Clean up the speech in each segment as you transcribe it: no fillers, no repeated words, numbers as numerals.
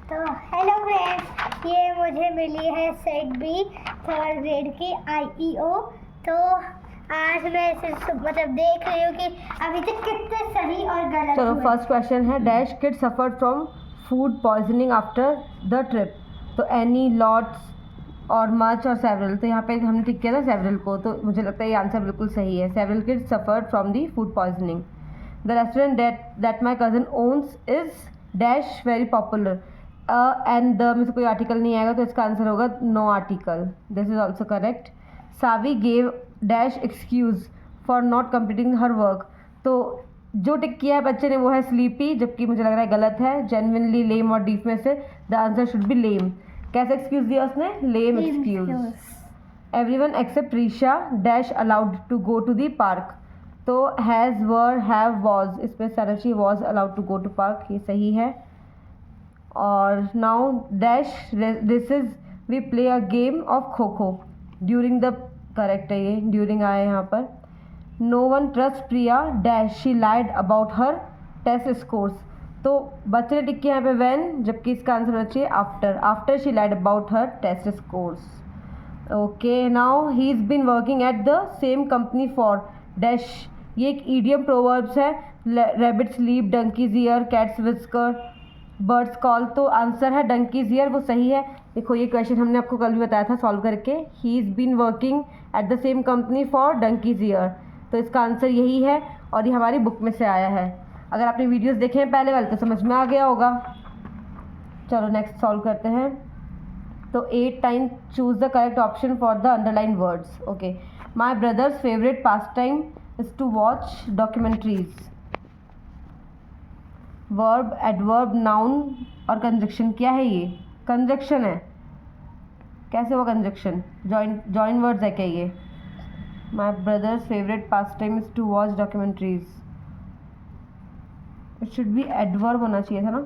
तो hello friends, ये मुझे मिली है सेट बी 3rd ग्रेड की IEO। तो आज मैं इसे मतलब देख रही हूँ कि अभी तक कितने सही और गलत चलो हुए। फर्स्ट क्वेश्चन है dash kid suffered from food poisoning after the trip. तो एनी, लॉट्स और मच और सेवरल। तो यहाँ पे हमने टिक किया था सेवरल को, तो मुझे लगता है ये आंसर बिल्कुल सही है। Several kid suffered from the food poisoning. The restaurant that my cousin owns is dash very popular. And the में से कोई आर्टिकल नहीं आएगा, तो इसका आंसर होगा no article. This is also correct. Saavi gave dash excuse for not completing her work. तो जो टिक किया है बच्चे ने वो है स्लीपी, जबकि मुझे लग रहा है गलत है। जेन्युइनली, लेम और डीफ में से the answer should be lame. कैसे एक्सक्यूज दिया उसने? Lame excuse. Everyone except Risha dash allowed to go to the park. तो हैज़, वर, हैव, वॉज, इसमें सरची was allowed to go to park, ये सही है। और now dash this is we play a game of kho kho during the, correct है ये, during आए यहाँ पर। No one trust Priya dash she lied about her test scores. तो बच्चे ने टिक किया यहाँ पे व्हेन, जबकि इसका आंसर होना चाहिए after. After she lied about her test scores. Okay, now he is been working at the same company for dash. ये एक ईडियम प्रोवर्ब्स है। Rabbit sleep, donkey's ear, cat's whisker, bird's call. तो answer है donkey's ear, वो सही है। देखो ये क्वेश्चन हमने आपको कल भी बताया था सॉल्व करके। He is been working at the same company for donkey's ear, तो इसका आंसर यही है और ये हमारी बुक में से आया है। अगर आपने वीडियोस देखे हैं पहले वाले तो समझ में आ गया होगा। चलो नेक्स्ट सॉल्व करते हैं। तो 8 time choose the correct option for the underline words. Okay, my brother's favourite pastime is to watch documentaries. Verb, adverb, noun और कंजक्शन। क्या है ये? कंजक्शन है। कैसे हुआ कंजक्शन? जॉइन वर्ड्स है क्या ये? My brother's favourite pastime is to watch documentaries. It should be adverb होना चाहिए था ना?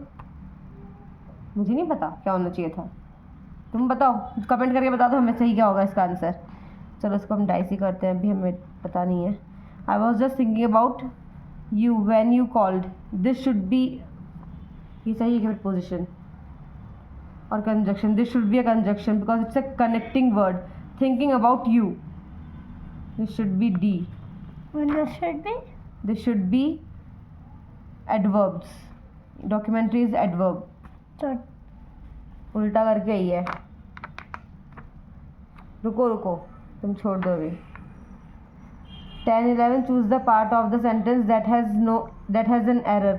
मुझे नहीं पता क्या होना चाहिए था, तुम बताओ, कमेंट करके बता दो हमें सही क्या होगा इसका आंसर। चलो इसको हम डाइस ही करते हैं, अभी हमें पता नहीं है। I was just thinking about you when you called. This should B, ये सही है पोजिशन और conjunction. This should be a conjunction because it's a connecting word. Thinking about you, this should B D. This should B adverbs. Documentary is adverb. उल्टा करके ही है। रुको रुको, तुम छोड़ दो अभी। 10-11 choose the part of the sentence that has an error.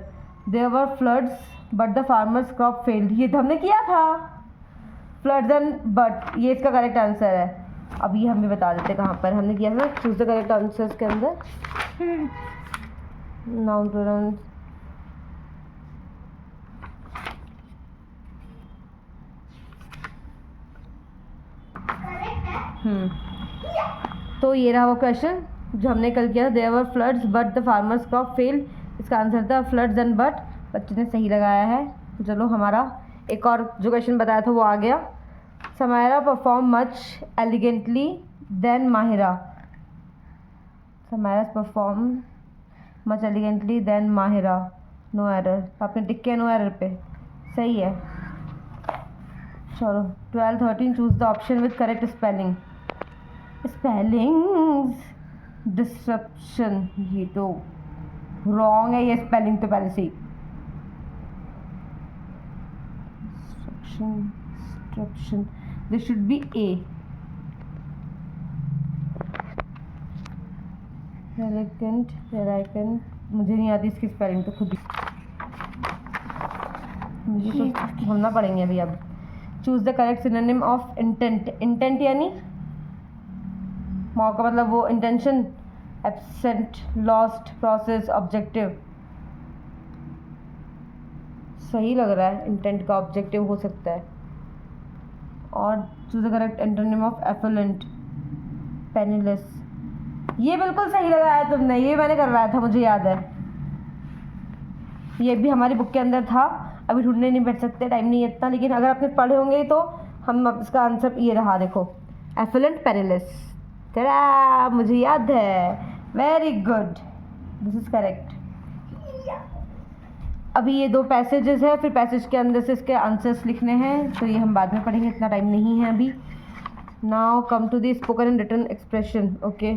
There were floods but the farmers crop failed. ये तो हमने किया था। floods and but, ये इसका करेक्ट आंसर है। अब ये हमें बता देते कहाँ पर हमने किया था ना, चूज द करेक्ट आंसर के अंदर। नाउन प्रोनाउन, तो ये रहा वो क्वेश्चन जो हमने कल किया था। There were floods but the farmers crop failed, इसका आंसर था फ्लड्स एंड बट। बच्चे ने सही लगाया है। तो चलो हमारा एक और जो क्वेश्चन बताया था वो आ गया। Samaira perform much elegantly than Mahira. Samaira perform much elegantly than Mahira. No error, आपने टिक किया नो एरर पे, सही है। चलो 12-13 choose the option with correct spelling. Spellings disruption, ये तो रॉन्ग है ये स्पेलिंग तो पहले से ही। Disruption, this should be A. Elegant, मुझे नहीं आती इसकी स्पेलिंग तो खुद ही मुझे तो ढूंढना पड़ेंगे अभी। अब choose the correct synonym of intent. Intent यानी मौका, मतलब वो intention, absent, lost, process, objective. सही लग रहा है, इंटेंट का ऑब्जेक्टिव हो सकता है। और choose the correct antonym of affluent, penniless. ये बिल्कुल सही लगाया तुमने, ये मैंने करवाया था, मुझे याद है। ये भी हमारी बुक के अंदर था, अभी ढूंढने नहीं बैठ सकते, टाइम नहीं है इतना, लेकिन अगर आपने पढ़े होंगे तो हम इसका आंसर ये रहा, देखो, एफुलेंट पेनिलेस। तेरा मुझे याद है, very good, this is correct. अभी ये 2 पैसेजेस है, फिर पैसेज के अंदर से इसके आंसर्स लिखने हैं, तो ये हम बाद में पढ़ेंगे, इतना टाइम नहीं है अभी. Now come to the spoken and written expression. Okay,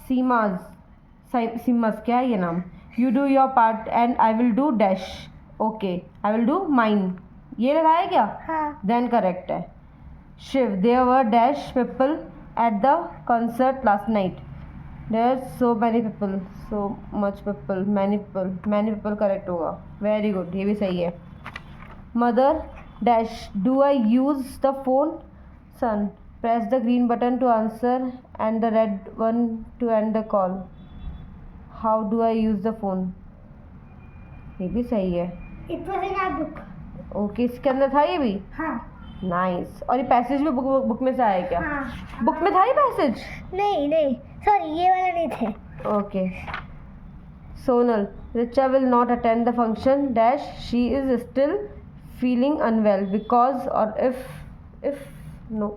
सीमास क्या है ये नाम. You do your part and I will do dash. Okay, I will do mine. ये लगाया क्या? हाँ. देन करेक्ट है. Shiv, there were dash people at the concert last night. There so many people, so much people, many people correct होगा. Very good, ये भी सही है. Mother dash do I use the phone. Son, press the green button to answer and the red one to end the call. How do I use the phone. ये भी सही है. It was in our book. Okay, इसके अंदर था ये भी. हाँ. नाइस. और ये पैसेज भी बुक में से आया क्या? हाँ. बुक में था ये पैसेज? नहीं, सॉरी, ये वाला नहीं थे. Okay. Sonal, Richa will not attend the function dash. She is still feeling unwell because or if no.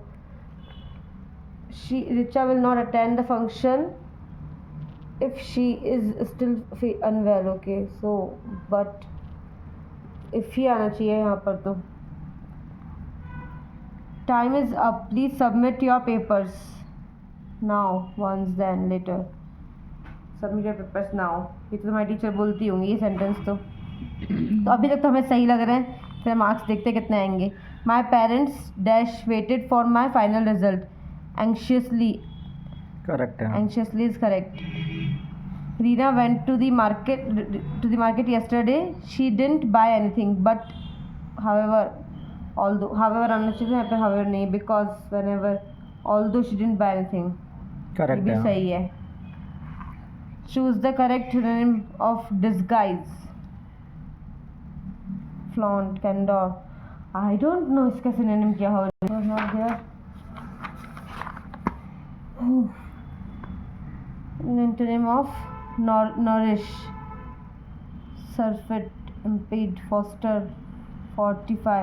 Richa will not attend the function if she is still unwell. Okay, so but if ही आना चाहिए यहाँ पर. तो time is up, please submit your papers now, once then later. Submit your papers now. ये तो तुम्हारी teacher बोलती होंगी ये सेंटेंस. तो अभी तक तो हमें सही लग रहे हैं, फिर मार्क्स देखते कितने आएंगे. my parents dash waited for my final result anxiously. Correct है. Anxiously is correct. Reena went to the market yesterday. She didn't buy anything, but however आना चाहिए यहाँ पे however नहीं, because although she didn't buy anything. ये correct भी है. सही है. Choose the correct synonym of disguise. Flaunt, candor. I don't know इसका synonym क्या हो. Not there. Synonym of nourish, surfeit, impede, foster, fortify.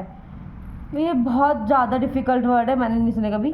ये बहुत ज़्यादा डिफ़िकल्ट वर्ड है, मैंने नहीं सुने कभी.